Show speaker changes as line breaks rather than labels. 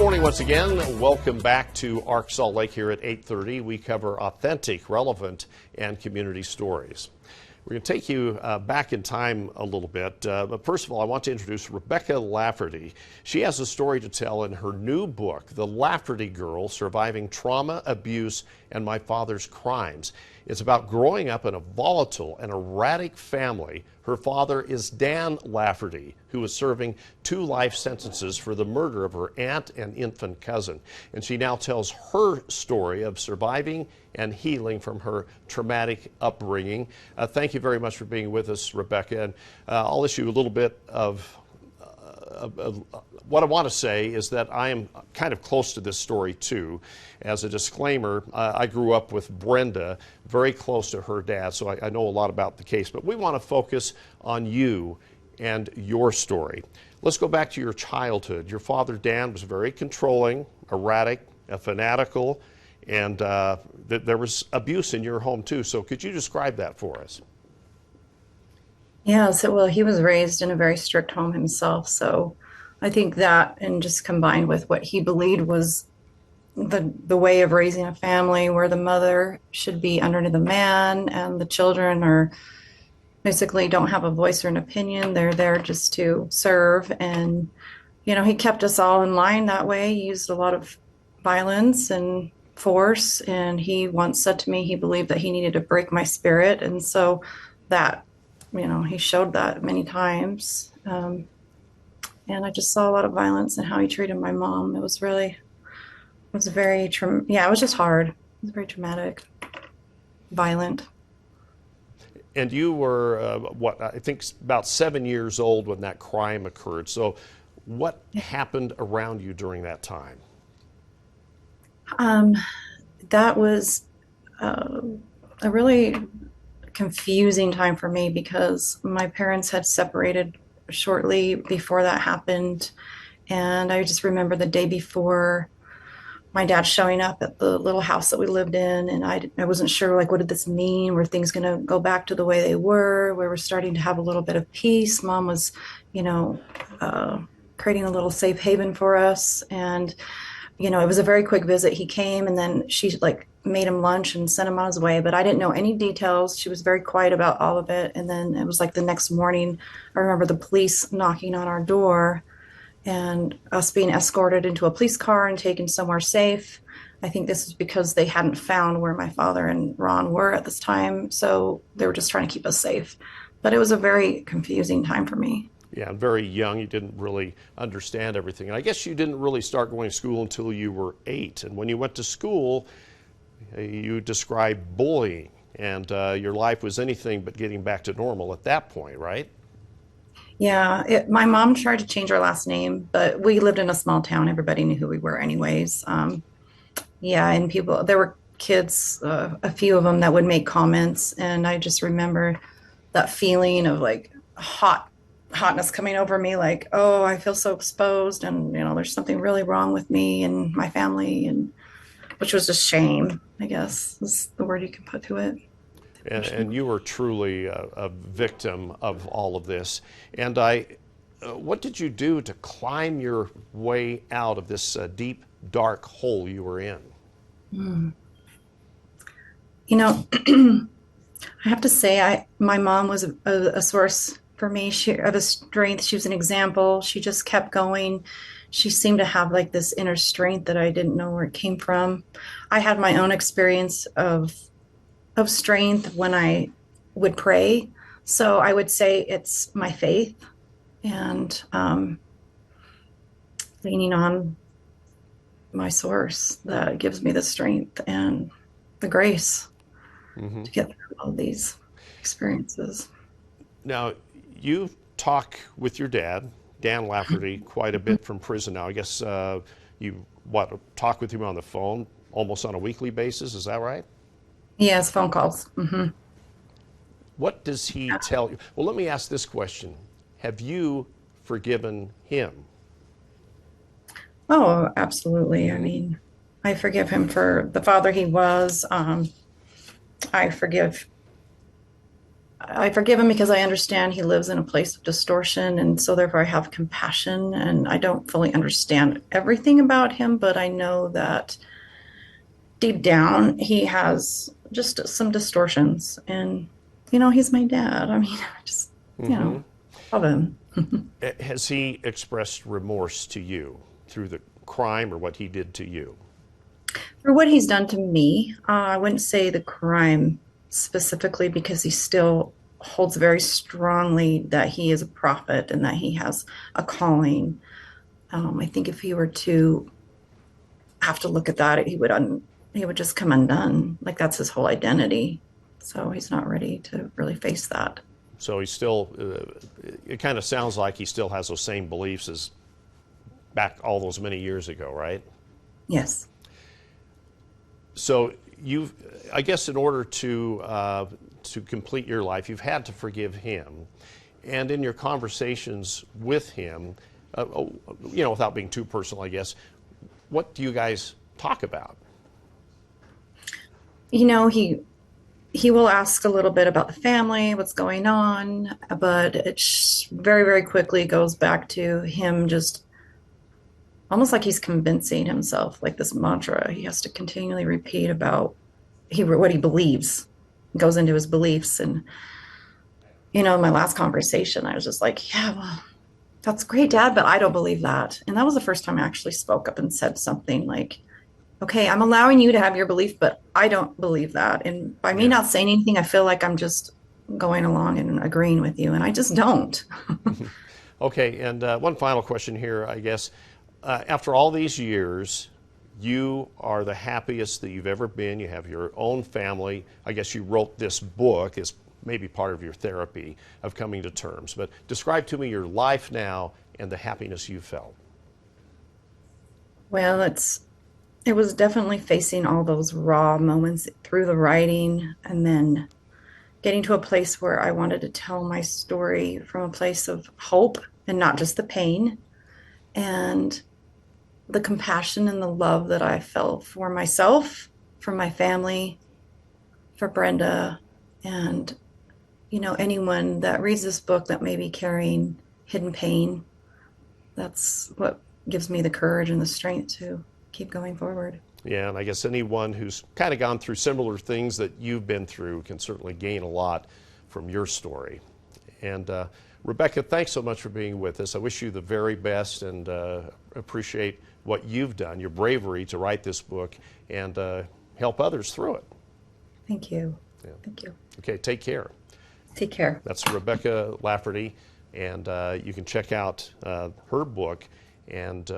morning once again. Welcome back to ARC Salt Lake here at 8:30. We cover authentic, relevant, and community stories. We're going to take you back in time a little bit. But first of all, I want to introduce Rebecca Lafferty. She has a story to tell in her new book, The Lafferty Girl, Surviving Trauma, Abuse, and My Father's Crimes. It's about growing up in a volatile and erratic family. Her father is Dan Lafferty, who was serving 2 life sentences for the murder of her aunt and infant cousin. And she now tells her story of surviving and healing from her traumatic upbringing. Thank you very much for being with us, Rebecca. And I'll issue a little bit of what I want to say is that I am kind of close to this story too. As a disclaimer, I grew up with Brenda, very close to her dad, so I know a lot about the case. But we want to focus on you and your story. Let's go back to your childhood. Your father, Dan, was very controlling, erratic, fanatical, and there was abuse in your home too. So could you describe that for us?
Yeah, well, he was raised in a very strict home himself. So I think that, and just combined with what he believed was the way of raising a family, where the mother should be under the man and the children are basically don't have a voice or an opinion. They're there just to serve. And, he kept us all in line that way. He used a lot of violence and force. And he once said to me he believed that he needed to break my spirit. And so that, he showed that many times. And I just saw a lot of violence and how he treated my mom. It was very, it was just hard. It was very traumatic, violent.
And you were, I think about 7 years old when that crime occurred. So what happened around you during that time?
That was a really confusing time for me because my parents had separated shortly before that happened. And I just remember the day before my dad showing up at the little house that we lived in. And I wasn't sure, what did this mean? Were things going to go back to the way they were? We were starting to have a little bit of peace. Mom was, creating a little safe haven for us. And, it was a very quick visit. He came and then she made him lunch and sent him on his way, but I didn't know any details. She was very quiet about all of it. And then it was the next morning, I remember the police knocking on our door and us being escorted into a police car and taken somewhere safe. I think this is because they hadn't found where my father and Ron were at this time. So they were just trying to keep us safe. But it was a very confusing time for me.
Yeah, very young. You didn't really understand everything. And I guess you didn't really start going to school until you were 8. And when you went to school, you described bullying, and your life was anything but getting back to normal at that point, right?
Yeah, my mom tried to change our last name, but we lived in a small town. Everybody knew who we were anyways. And there were kids, a few of them that would make comments. And I just remember that feeling of hotness coming over me, oh, I feel so exposed. And, there's something really wrong with me and my family, and which was just shame, I guess, is the word you can put to it.
And you were truly a victim of all of this. And what did you do to climb your way out of this deep, dark hole you were in?
I have to say, my mom was a source for me of a strength. She was an example. She just kept going. She seemed to have this inner strength that I didn't know where it came from. I had my own experience of strength when I would pray. So I would say it's my faith and leaning on my source that gives me the strength and the grace to get through all these experiences.
Now, you talk with your dad, Dan Lafferty, quite a bit from prison now. I guess you talk with him on the phone almost on a weekly basis, is that right?
Yes, phone calls.
What does he tell you? Well, let me ask this question. Have you forgiven him?
Oh, absolutely. I mean, I forgive him for the father he was. I forgive I forgive him because I understand he lives in a place of distortion, and so therefore I have compassion. And I don't fully understand everything about him, but I know that deep down he has just some distortions. And he's my dad. I mean, I just love him.
Has he expressed remorse to you through the crime or what he did to you?
For what he's done to me, I wouldn't say the crime specifically because he still holds very strongly that he is a prophet and that he has a calling. I think if he were to have to look at that, he would just come undone. Like that's his whole identity. So he's not ready to really face that.
So he still, it kind of sounds like he still has those same beliefs as back all those many years ago, right?
Yes.
So I guess in order to complete your life, you've had to forgive him. And in your conversations with him, without being too personal, I guess, what do you guys talk about?
He will ask a little bit about the family, what's going on, but it very, very quickly goes back to him just almost like he's convincing himself, like this mantra he has to continually repeat about what he believes, goes into his beliefs. And, in my last conversation, I was just like, yeah, well, that's great, Dad, but I don't believe that. And that was the first time I actually spoke up and said something like, okay, I'm allowing you to have your belief, but I don't believe that. And by me not saying anything, I feel like I'm just going along and agreeing with you, and I just don't.
Okay, and one final question here, I guess. After all these years, you are the happiest that you've ever been. You have your own family. I guess you wrote this book as maybe part of your therapy of coming to terms. But describe to me your life now and the happiness you felt.
Well, it was definitely facing all those raw moments through the writing, and then getting to a place where I wanted to tell my story from a place of hope and not just the pain, and the compassion and the love that I felt for myself, for my family, for Brenda, and anyone that reads this book that may be carrying hidden pain. That's what gives me the courage and the strength to keep going forward.
Yeah, and I guess anyone who's kind of gone through similar things that you've been through can certainly gain a lot from your story. And Rebecca, thanks so much for being with us. I wish you the very best and appreciate what you've done, your bravery to write this book and help others through it.
Thank you.
Yeah.
Thank you.
Okay, take care.
Take care.
That's Rebecca Lafferty, and you can check out her book and